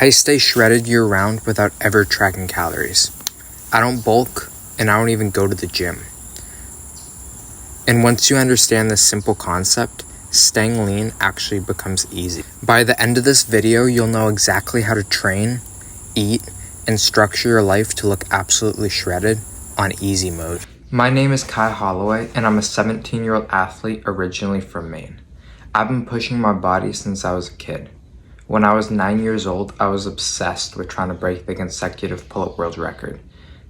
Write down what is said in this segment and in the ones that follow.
I stay shredded year-round without ever tracking calories. I don't bulk, and I don't even go to the gym. And once you understand this simple concept, staying lean actually becomes easy. By the end of this video, you'll know exactly how to train, eat, and structure your life to look absolutely shredded on easy mode. My name is Kai Holloway, and I'm a 17-year-old athlete originally from Maine. I've been pushing my body since I was a kid. When I was 9 years old, I was obsessed with trying to break the consecutive pull-up world record.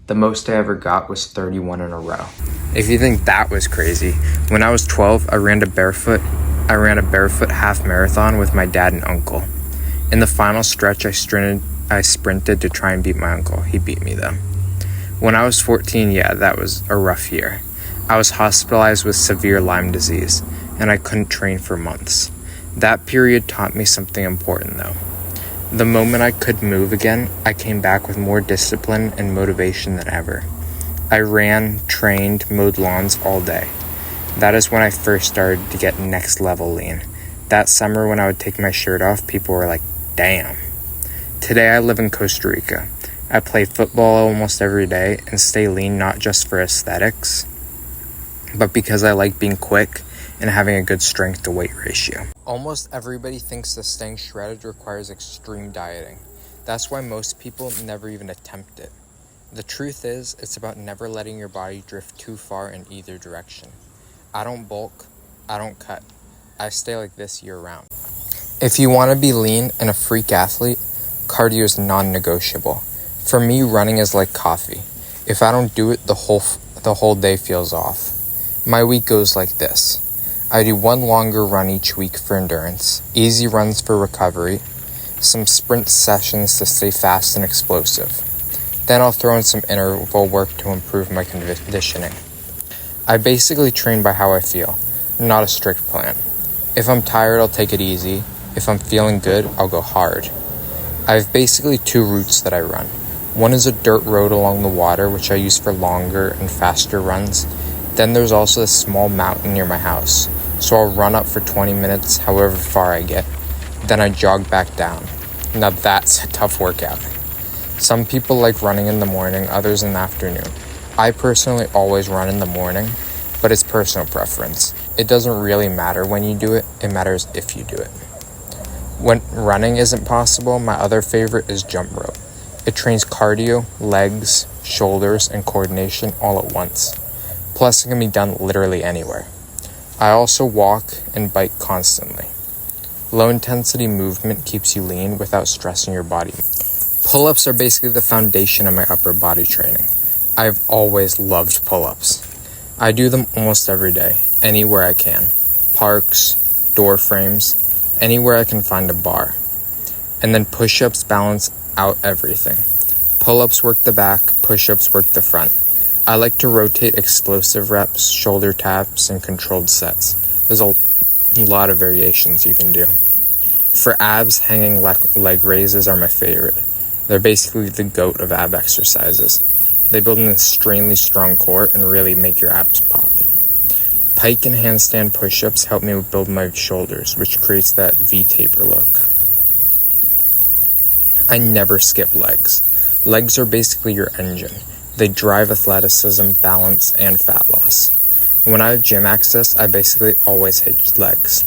The most I ever got was 31 in a row. If you think that was crazy, when I was 12, I ran a barefoot half marathon with my dad and uncle. In the final stretch, I sprinted to try and beat my uncle. He beat me though. When I was 14, that was a rough year. I was hospitalized with severe Lyme disease, and I couldn't train for months. That period taught me something important though. The moment I could move again, I came back with more discipline and motivation than ever. I ran, trained, mowed lawns all day. That is when I first started to get next level lean. That summer when I would take my shirt off, people were like, damn. Today I live in Costa Rica. I play football almost every day and stay lean not just for aesthetics, but because I like being quick and having a good strength to weight ratio. Almost everybody thinks that staying shredded requires extreme dieting. That's why most people never even attempt it. The truth is, it's about never letting your body drift too far in either direction. I don't bulk, I don't cut. I stay like this year round. If you want to be lean and a freak athlete, cardio is non-negotiable. For me, running is like coffee. If I don't do it, the whole day feels off. My week goes like this. I do one longer run each week for endurance, easy runs for recovery, some sprint sessions to stay fast and explosive. Then I'll throw in some interval work to improve my conditioning. I basically train by how I feel, not a strict plan. If I'm tired, I'll take it easy. If I'm feeling good, I'll go hard. I have basically two routes that I run. One is a dirt road along the water, which I use for longer and faster runs. Then there's also a small mountain near my house, so I'll run up for 20 minutes, however far I get. Then I jog back down. Now that's a tough workout. Some people like running in the morning, others in the afternoon. I personally always run in the morning, but it's personal preference. It doesn't really matter when you do it, it matters if you do it. When running isn't possible, my other favorite is jump rope. It trains cardio, legs, shoulders, and coordination all at once. Plus, it can be done literally anywhere. I also walk and bike constantly. Low-intensity movement keeps you lean without stressing your body. Pull-ups are basically the foundation of my upper body training. I've always loved pull-ups. I do them almost every day, anywhere I can. Parks, door frames, anywhere I can find a bar. And then push-ups balance out everything. Pull-ups work the back, push-ups work the front. I like to rotate explosive reps, shoulder taps, and controlled sets. There's a lot of variations you can do. For abs, hanging leg raises are my favorite. They're basically the GOAT of ab exercises. They build an extremely strong core and really make your abs pop. Pike and handstand push-ups help me build my shoulders, which creates that V-taper look. I never skip legs. Legs are basically your engine. They drive athleticism, balance, and fat loss. When I have gym access, I basically always hit legs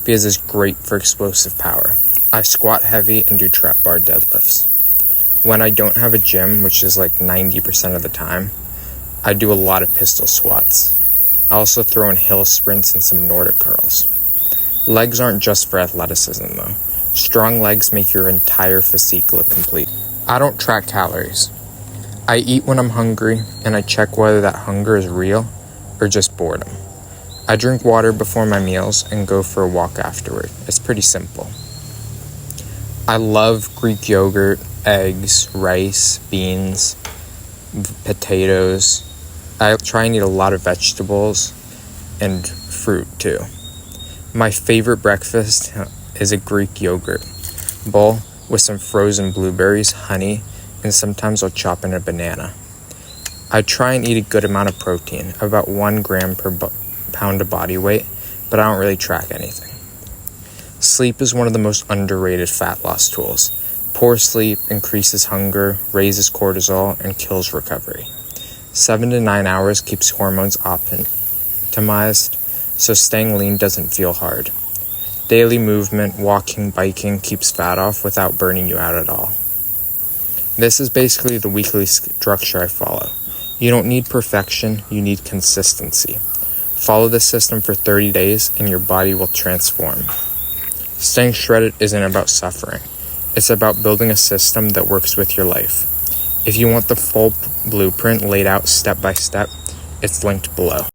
because it's great for explosive power. I squat heavy and do trap bar deadlifts. When I don't have a gym, which is like 90% of the time, I do a lot of pistol squats. I also throw in hill sprints and some Nordic curls. Legs aren't just for athleticism though. Strong legs make your entire physique look complete. I don't track calories. I eat when I'm hungry, and I check whether that hunger is real or just boredom. I drink water before my meals and go for a walk afterward. It's pretty simple. I love Greek yogurt, eggs, rice, beans, potatoes. I try and eat a lot of vegetables and fruit too. My favorite breakfast is a Greek yogurt bowl with some frozen blueberries, honey, and sometimes I'll chop in a banana. I try and eat a good amount of protein, about 1 gram per pound of body weight, but I don't really track anything. Sleep is one of the most underrated fat loss tools. Poor sleep increases hunger, raises cortisol, and kills recovery. 7 to 9 hours keeps hormones optimized, so staying lean doesn't feel hard. Daily movement, walking, biking keeps fat off without burning you out at all. This is basically the weekly structure I follow. You don't need perfection, you need consistency. Follow this system for 30 days and your body will transform. Staying shredded isn't about suffering. It's about building a system that works with your life. If you want the full blueprint laid out step by step, it's linked below.